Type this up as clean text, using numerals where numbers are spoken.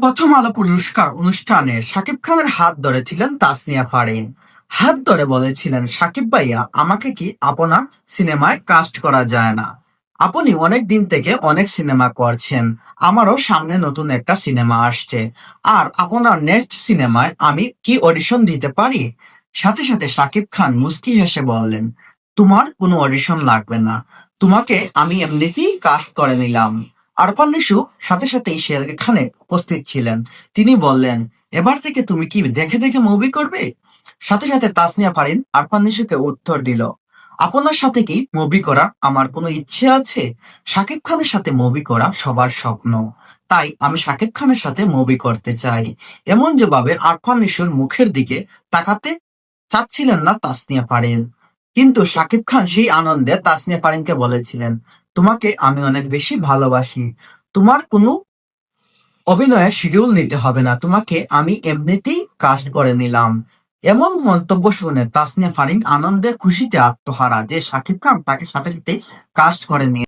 প্রথম আলো পুরস্কার অনুষ্ঠানে শাকিব খানের হাত ধরেছিলেন তাসনিয়া ফারিন। হাত ধরে বলেছিলেন, সাকিব ভাইয়া, আমাকে কি আপনার সিনেমায় কাস্ট করা যায় না? আপনি অনেক দিন থেকে অনেক সিনেমা করছেন, আমারও সামনে নতুন একটা সিনেমা আসছে, আর আপনার নেক্সট সিনেমায় আমি কি অডিশন দিতে পারি? সাথে সাথে সাকিব খান মুস্কি হেসে বললেন, তোমার কোনো অডিশন লাগবে না, তোমাকে আমি এমনিতেই কাস্ট করে নিলাম। আরফান নিশু সাথে সাথেই সেখানে উপস্থিত ছিলেন। তিনি বললেন, এবার থেকে তুমি কি দেখে দেখে মুভি করবে? সাথে সাথে তাসনিয়া ফারিন আরফান নিশুকে উত্তর দিল, আপনার সাথে কি মুভি করার আমার কোনো ইচ্ছে আছে? শাকিব খানের সাথে মুভি করা সবার স্বপ্ন, তাই আমি শাকিব খানের সাথে মুভি করতে চাই। এমন জবাবে আরফান নিশুর মুখের দিকে তাকাতে চাচ্ছিলেন না তাসনিয়া ফারিন। কিন্তু শাকিব খান সেই আনন্দে তাসনিয়া ফারিনকে বলেছিলেন, তোমাকে আমি অনেক বেশি ভালোবাসি, তোমার কোনো অভিনয়ের শিডিউল নিতে হবে না, তোমাকে আমি এমনিতেই কাস্ট করে নিলাম। এমন মন্তব্য শুনে তাসনিয়া ফারিন আনন্দে খুশিতে আত্মহারা যে শাকিব খান তাকে সাথে সাথে কাস্ট করে নিয়ে